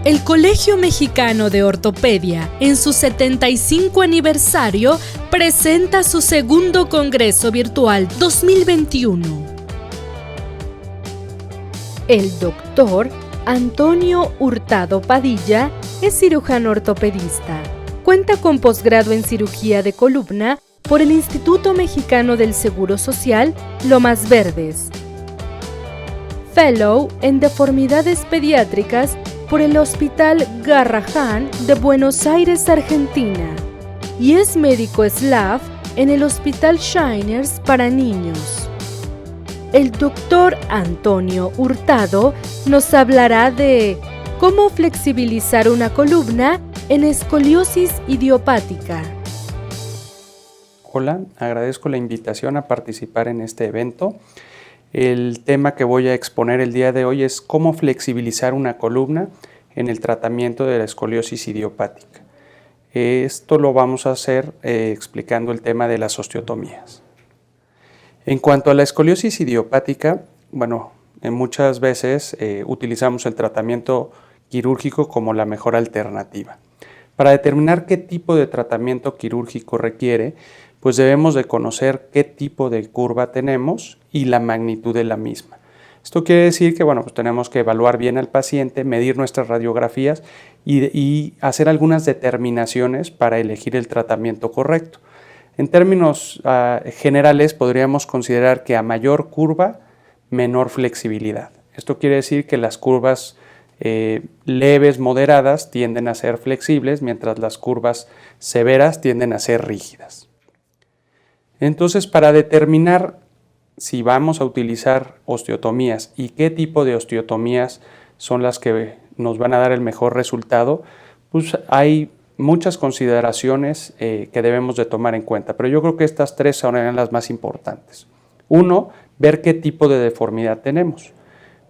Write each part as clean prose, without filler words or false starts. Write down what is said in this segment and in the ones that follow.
El Colegio Mexicano de Ortopedia, en su 75 aniversario, presenta su segundo Congreso Virtual 2021. El doctor Antonio Hurtado Padilla es cirujano ortopedista. Cuenta con posgrado en cirugía de columna por el Instituto Mexicano del Seguro Social, Lomas Verdes. Fellow en deformidades pediátricas por el Hospital Garrahan de Buenos Aires, Argentina, y es médico SLAF en el Hospital Shiners para niños. El doctor Antonio Hurtado nos hablará de cómo flexibilizar una columna en escoliosis idiopática. Hola, agradezco la invitación a participar en este evento. El tema que voy a exponer el día de hoy es cómo flexibilizar una columna en el tratamiento de la escoliosis idiopática. Esto lo vamos a hacer explicando el tema de las osteotomías. En cuanto a la escoliosis idiopática, muchas veces utilizamos el tratamiento quirúrgico como la mejor alternativa. Para determinar qué tipo de tratamiento quirúrgico requiere, pues debemos de conocer qué tipo de curva tenemos y la magnitud de la misma. Esto quiere decir que pues tenemos que evaluar bien al paciente, medir nuestras radiografías y hacer algunas determinaciones para elegir el tratamiento correcto. En términos generales, podríamos considerar que a mayor curva, menor flexibilidad. Esto quiere decir que las curvas leves, moderadas, tienden a ser flexibles, mientras las curvas severas tienden a ser rígidas. Entonces, para determinar si vamos a utilizar osteotomías y qué tipo de osteotomías son las que nos van a dar el mejor resultado, pues hay muchas consideraciones que debemos de tomar en cuenta, pero yo creo que estas tres son las más importantes. Uno, ver qué tipo de deformidad tenemos,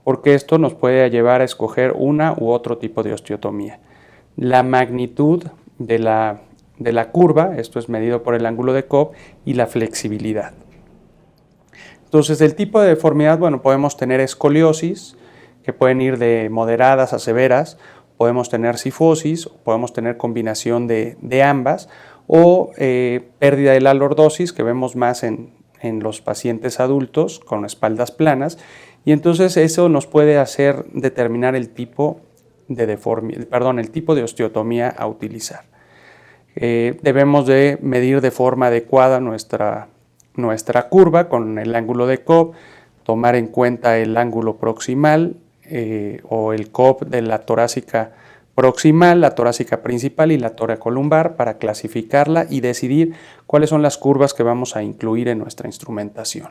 porque esto nos puede llevar a escoger una u otro tipo de osteotomía. La magnitud de la curva, esto es medido por el ángulo de Cobb, y la flexibilidad. Entonces, del tipo de deformidad, podemos tener escoliosis, que pueden ir de moderadas a severas, podemos tener cifosis, podemos tener combinación de ambas, o pérdida de la lordosis, que vemos más en los pacientes adultos con espaldas planas, y entonces eso nos puede hacer determinar el tipo de osteotomía a utilizar. Debemos de medir de forma adecuada nuestra curva con el ángulo de Cobb, tomar en cuenta el ángulo proximal o el Cobb de la torácica proximal, la torácica principal y la toracolumbar para clasificarla y decidir cuáles son las curvas que vamos a incluir en nuestra instrumentación.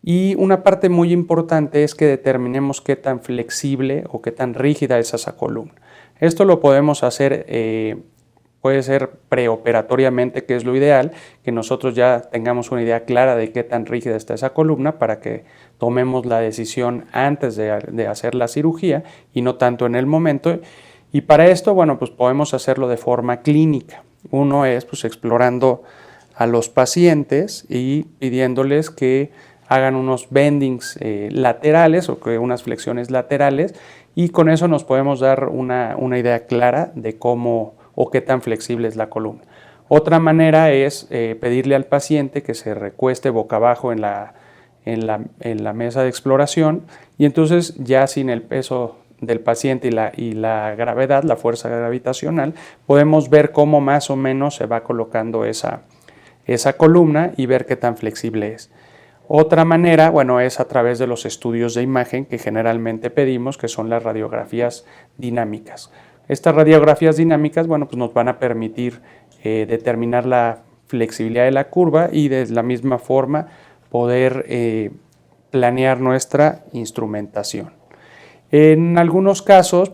Y una parte muy importante es que determinemos qué tan flexible o qué tan rígida es esa columna. Esto lo podemos hacer, puede ser preoperatoriamente, que es lo ideal, que nosotros ya tengamos una idea clara de qué tan rígida está esa columna para que tomemos la decisión antes de hacer la cirugía y no tanto en el momento. Y para esto, pues podemos hacerlo de forma clínica. Uno es explorando a los pacientes y pidiéndoles que hagan unos bendings laterales o que unas flexiones laterales, y con eso nos podemos dar una idea clara de cómo o qué tan flexible es la columna. Otra manera es pedirle al paciente que se recueste boca abajo en la mesa de exploración, y entonces ya sin el peso del paciente y la gravedad, la fuerza gravitacional, podemos ver cómo más o menos se va colocando esa columna y ver qué tan flexible es. Otra manera, es a través de los estudios de imagen que generalmente pedimos, que son las radiografías dinámicas. Estas radiografías dinámicas, nos van a permitir determinar la flexibilidad de la curva y de la misma forma poder planear nuestra instrumentación. En algunos casos,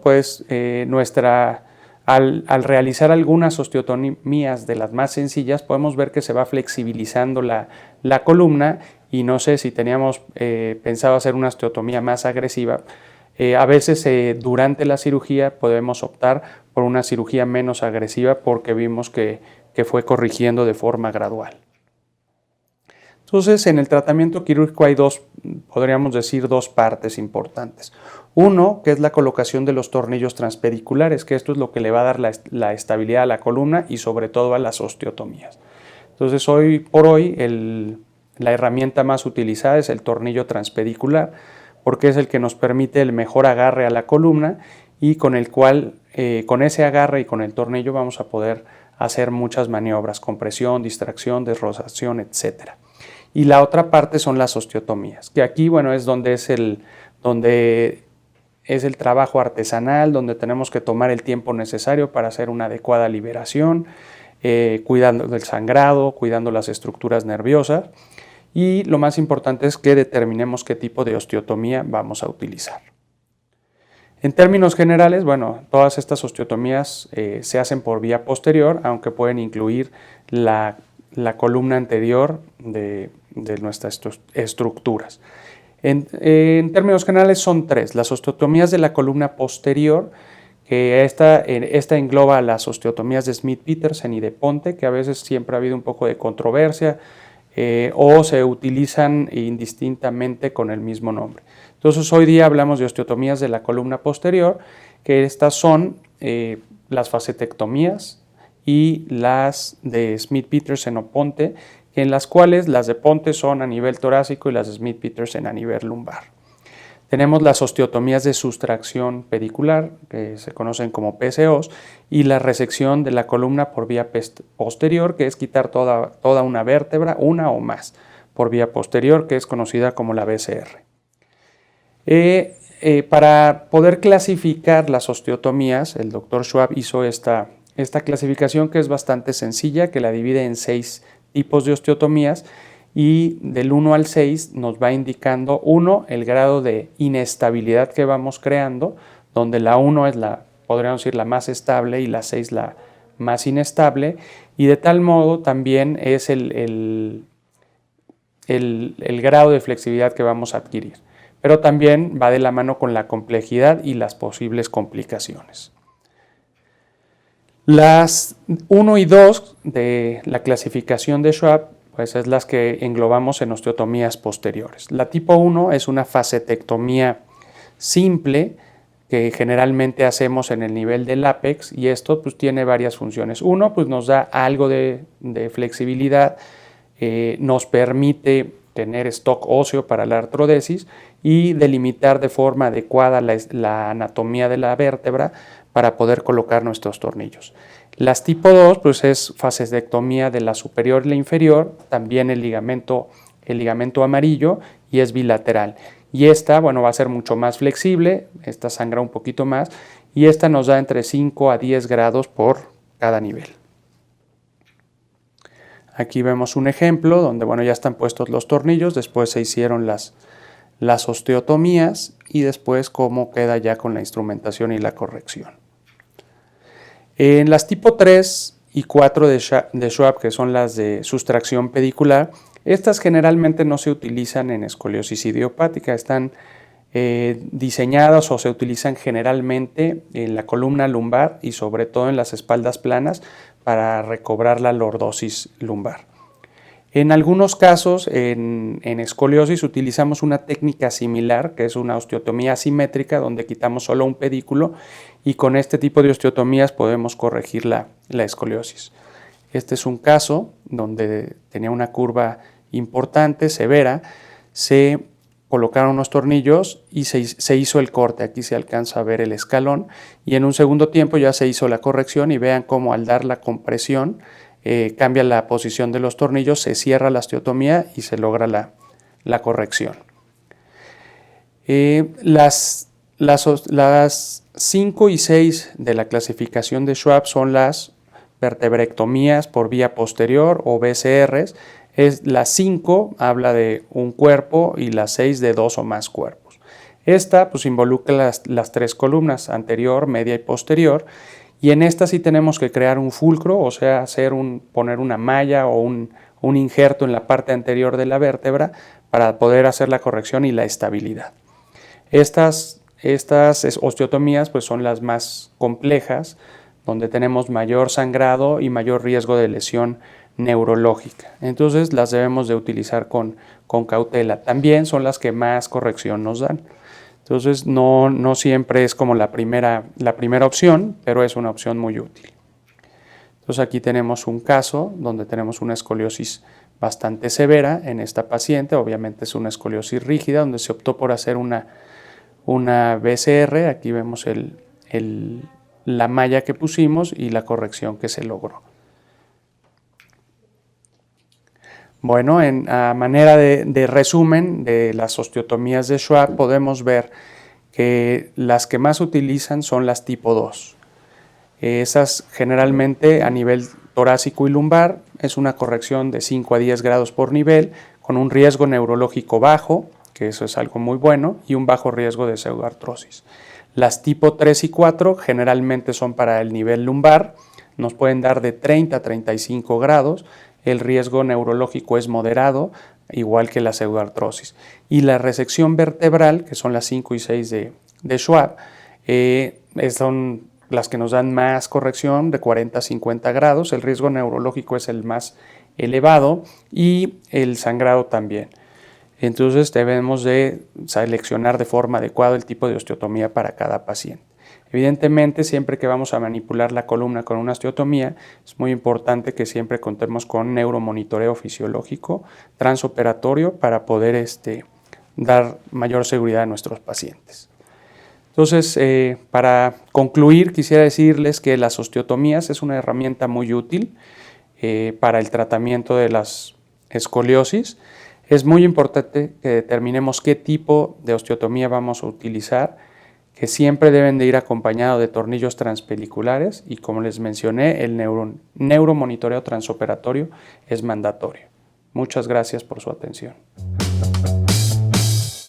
al realizar algunas osteotomías de las más sencillas, podemos ver que se va flexibilizando la columna, y no sé si teníamos pensado hacer una osteotomía más agresiva. A veces durante la cirugía podemos optar por una cirugía menos agresiva porque vimos que fue corrigiendo de forma gradual. Entonces, en el tratamiento quirúrgico hay podríamos decir, dos partes importantes. Uno, que es la colocación de los tornillos transpediculares, que esto es lo que le va a dar la estabilidad a la columna y sobre todo a las osteotomías. Entonces, hoy por hoy, la herramienta más utilizada es el tornillo transpedicular, porque es el que nos permite el mejor agarre a la columna y con el cual, con ese agarre y con el tornillo vamos a poder hacer muchas maniobras, compresión, distracción, desrozación, etc. Y la otra parte son las osteotomías, que aquí, bueno, es donde es el trabajo artesanal, donde tenemos que tomar el tiempo necesario para hacer una adecuada liberación, cuidando del sangrado, cuidando las estructuras nerviosas, y lo más importante es que determinemos qué tipo de osteotomía vamos a utilizar. En términos generales, bueno, todas estas osteotomías se hacen por vía posterior, aunque pueden incluir la columna anterior de nuestras estructuras. En términos generales son tres: las osteotomías de la columna posterior, que esta engloba las osteotomías de Smith-Petersen y de Ponte, que a veces siempre ha habido un poco de controversia, o se utilizan indistintamente con el mismo nombre. Entonces, hoy día hablamos de osteotomías de la columna posterior, que estas son las facetectomías y las de Smith-Petersen o Ponte, en las cuales las de Ponte son a nivel torácico y las de Smith-Petersen a nivel lumbar. Tenemos las osteotomías de sustracción pedicular, que se conocen como PCOs, y la resección de la columna por vía posterior, que es quitar toda una vértebra, una o más, por vía posterior, que es conocida como la BCR. Para poder clasificar las osteotomías, el Dr. Schwab hizo esta clasificación, que es bastante sencilla, que la divide en 6 tipos de osteotomías, y del 1 al 6 nos va indicando 1, el grado de inestabilidad que vamos creando, donde la 1 es podríamos decir, la más estable y la 6 la más inestable, y de tal modo también es el grado de flexibilidad que vamos a adquirir, pero también va de la mano con la complejidad y las posibles complicaciones. Las 1 y 2 de la clasificación de Schwab pues es las que englobamos en osteotomías posteriores. La tipo 1 es una facetectomía simple que generalmente hacemos en el nivel del ápex, y esto pues tiene varias funciones. Uno, pues nos da algo de flexibilidad, nos permite tener stock óseo para la artrodesis y delimitar de forma adecuada la anatomía de la vértebra para poder colocar nuestros tornillos. Las tipo 2 pues es facetectomía de la superior y la inferior, también el ligamento amarillo, y es bilateral. Y esta, bueno, va a ser mucho más flexible, esta sangra un poquito más, y esta nos da entre 5 a 10 grados por cada nivel. Aquí vemos un ejemplo donde, bueno, ya están puestos los tornillos, después se hicieron las osteotomías y después cómo queda ya con la instrumentación y la corrección. En las tipo 3 y 4 de Schwab, que son las de sustracción pedicular, estas generalmente no se utilizan en escoliosis idiopática, están diseñadas o se utilizan generalmente en la columna lumbar y sobre todo en las espaldas planas para recobrar la lordosis lumbar. En algunos casos, en escoliosis, utilizamos una técnica similar, que es una osteotomía asimétrica, donde quitamos solo un pedículo, y con este tipo de osteotomías podemos corregir la escoliosis. Este es un caso donde tenía una curva importante, severa, se colocaron unos tornillos y se hizo el corte. Aquí se alcanza a ver el escalón, y en un segundo tiempo ya se hizo la corrección, y vean cómo al dar la compresión cambia la posición de los tornillos, se cierra la osteotomía y se logra la corrección. Las 5 y 6 de la clasificación de Schwab son las vertebrectomías por vía posterior o BCRs. La 5 habla de un cuerpo y la 6 de 2 o más cuerpos. Esta pues involucra las 3 columnas, anterior, media y posterior, y en esta sí tenemos que crear un fulcro, o sea, poner una malla o un injerto en la parte anterior de la vértebra para poder hacer la corrección y la estabilidad. Estas osteotomías pues son las más complejas, donde tenemos mayor sangrado y mayor riesgo de lesión neurológica. Entonces las debemos de utilizar con cautela. También son las que más corrección nos dan. Entonces no siempre es como la primera opción, pero es una opción muy útil. Entonces aquí tenemos un caso donde tenemos una escoliosis bastante severa en esta paciente. Obviamente es una escoliosis rígida donde se optó por hacer una BCR. Aquí vemos la malla que pusimos y la corrección que se logró. Bueno, a manera de resumen de las osteotomías de Schwab, podemos ver que las que más utilizan son las tipo 2. Esas generalmente a nivel torácico y lumbar es una corrección de 5 a 10 grados por nivel, con un riesgo neurológico bajo, que eso es algo muy bueno, y un bajo riesgo de pseudoartrosis. Las tipo 3 y 4 generalmente son para el nivel lumbar, nos pueden dar de 30 a 35 grados, el riesgo neurológico es moderado, igual que la pseudoartrosis. Y la resección vertebral, que son las 5 y 6 de Schwab, son las que nos dan más corrección, de 40 a 50 grados. El riesgo neurológico es el más elevado y el sangrado también. Entonces debemos de seleccionar de forma adecuada el tipo de osteotomía para cada paciente. Evidentemente, siempre que vamos a manipular la columna con una osteotomía, es muy importante que siempre contemos con neuromonitoreo fisiológico transoperatorio para poder dar mayor seguridad a nuestros pacientes. Entonces, para concluir, quisiera decirles que las osteotomías es una herramienta muy útil para el tratamiento de las escoliosis. Es muy importante que determinemos qué tipo de osteotomía vamos a utilizar, que siempre deben de ir acompañado de tornillos transpeliculares y, como les mencioné, el neuromonitoreo transoperatorio es mandatorio. Muchas gracias por su atención.